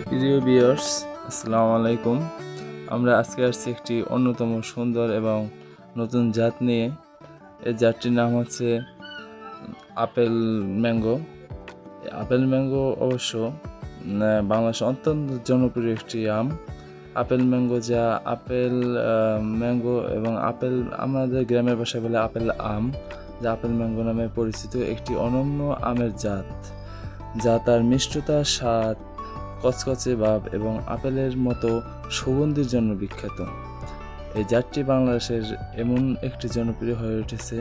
প্রিয় ভিউয়ার্স, আসসালামু আলাইকুম। আমরা আজকে আসছি একটি অন্যতম সুন্দর এবং নতুন জাত নিয়ে। এই জাতটির নাম হচ্ছে আপেল ম্যাঙ্গো। আপেল ম্যাঙ্গো অবশ্য বাংলাদেশে অত্যন্ত জনপ্রিয় একটি আম। আপেল ম্যাঙ্গো, যা আপেল ম্যাঙ্গো এবং আপেল আমাদের গ্রামের ভাষায় বলে আপেল আম, যা আপেল ম্যাঙ্গো নামে পরিচিত একটি অনন্য আমের জাত, যা তার মিষ্টতা, স্বাদ, কচকচে ভাব এবং আপেলের মতো সুগন্ধির জন্য বিখ্যাত। এই জাতটি বাংলাদেশের এমন একটি জনপ্রিয় হয়ে উঠেছে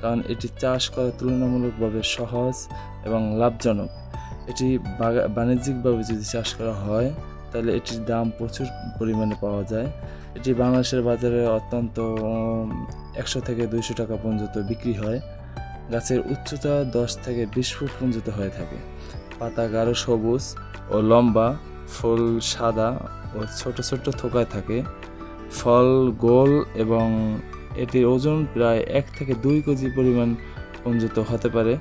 কারণ এটি চাষ করা তুলনামূলকভাবে সহজ এবং লাভজনক। এটি বাণিজ্যিকভাবে যদি চাষ করা হয় তাহলে এটির দাম প্রচুর পরিমাণে পাওয়া যায়। এটি বাংলাদেশের বাজারে অত্যন্ত 100 থেকে 200 টাকা পর্যন্ত বিক্রি হয়। গাছের উচ্চতা 10 থেকে 20 ফুট পর্যন্ত হয়ে থাকে। পাতা গাঢ় সবুজ ও লম্বা, ফুল সাদা ও ছোট ছোট থোকায় থাকে। ফল গোল এবং এটির ওজন প্রায় 1 থেকে 2 কেজি পরিমাণ পর্যন্ত হতে পারে।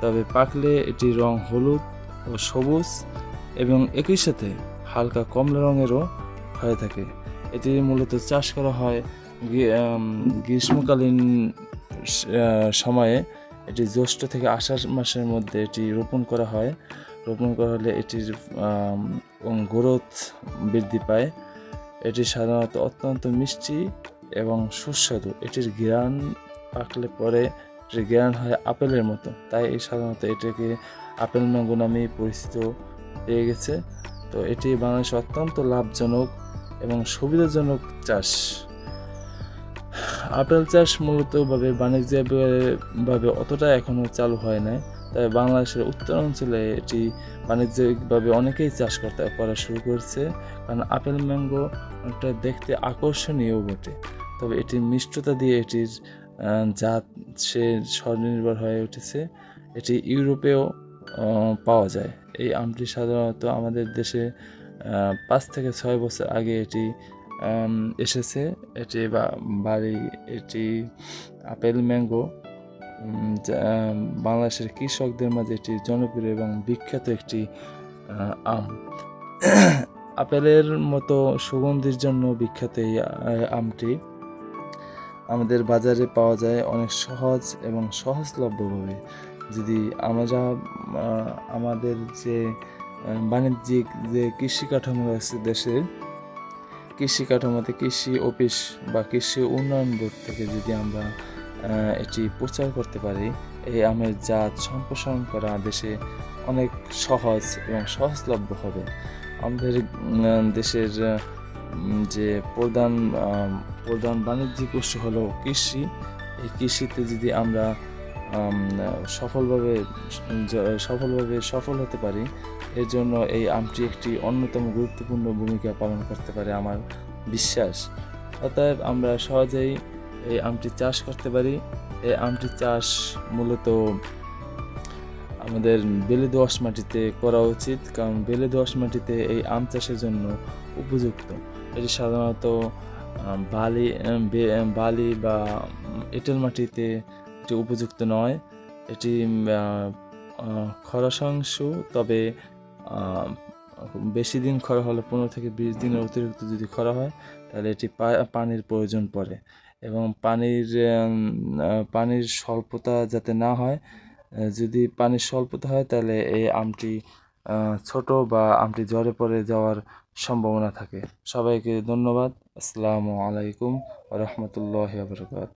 তবে পাকলে এটির রং হলুদ ও সবুজ এবং একই সাথে হালকা কমলা রঙেরও হয়ে থাকে। এটি মূলত চাষ করা হয় গ্রীষ্মকালীন সময়ে। এটি জ্যৈষ্ঠ থেকে আষাঢ় মাসের মধ্যে এটি রোপণ করা হয়। রোপণ করা হলে এটির গ্রোথ বৃদ্ধি পায়। এটি সাধারণত অত্যন্ত মিষ্টি এবং সুস্বাদু। এটির ঘ্রাণ পাকলে পরে এটির ঘ্রাণ হয় আপেলের মতো, তাই সাধারণত এটাকে আপেল ম্যাঙ্গো নামেই পরিচিত পেয়ে গেছে। তো এটি বাংলাদেশে অত্যন্ত লাভজনক এবং সুবিধাজনক চাষ। আপেল চাষ মূলত বাণিজ্যিকভাবে অতটা এখনও চালু হয় নাই, তবে বাংলাদেশের উত্তরাঞ্চলে এটি বাণিজ্যিকভাবে অনেকেই চাষ করা শুরু করেছে, কারণ আপেল ম্যাঙ্গো একটা দেখতে আকর্ষণীয় বটে। তবে এটির মিষ্টতা দিয়ে এটির জাত সে স্বনির্ভর হয়ে উঠেছে। এটি ইউরোপেও পাওয়া যায়। এই আমটি সাধারণত আমাদের দেশে 5 থেকে 6 বছর আগে এটি এসেছে। এটি আপেল ম্যাঙ্গো বাংলাদেশের কৃষকদের মাঝে এটি জনপ্রিয় এবং বিখ্যাত একটি আম। আপেলের মতো সুগন্ধির জন্য বিখ্যাত এই আমটি আমাদের বাজারে পাওয়া যায় অনেক সহজ এবং সহজলভ্যভাবে। যদি আমরা আমাদের যে বাণিজ্যিক যে কৃষি কাঠামো আছে দেশের, কৃষি কাঠামোতে কৃষি অফিস বা কৃষি উন্নয়ন বোর্ড থেকে যদি আমরা এটি প্রচার করতে পারি, এই আমের জাত সম্প্রসারণ করা দেশে অনেক সহজ এবং সহজলভ্য হবে। আমাদের দেশের যে প্রধান বাণিজ্যিক উৎস হলো কৃষি। এই কৃষিতে যদি আমরা সফল হতে পারি, এর জন্য এই আমটি একটি অন্যতম গুরুত্বপূর্ণ ভূমিকা পালন করতে পারে আমার বিশ্বাস। অতএব আমরা সহজেই এই আমটি চাষ করতে পারি। এই আমটি চাষ মূলত আমাদের বেলে দোআঁশ মাটিতে করা উচিত, কারণ বেলে দোআঁশ মাটিতে এই আম চাষের জন্য উপযুক্ত। এটি সাধারণত বালি বা এঁটেল মাটিতে এটি উপযুক্ত নয়। এটি খরা সহিষ্ণু, তবে বেশি দিন খরা হলে 15 থেকে 20 দিনের অতিরিক্ত যদি খরা হয় তাহলে এটি পানির প্রয়োজন পড়ে, এবং পানির স্বল্পতা যাতে না হয়। যদি পানির স্বল্পতা হয় তাহলে এই আমটি ছোট বা আমটি ঝরে পড়ে যাওয়ার সম্ভাবনা থাকে। সবাইকে ধন্যবাদ। আসসালামু আলাইকুম ওয়া রাহমাতুল্লাহি ওয়া বারাকাতুহু।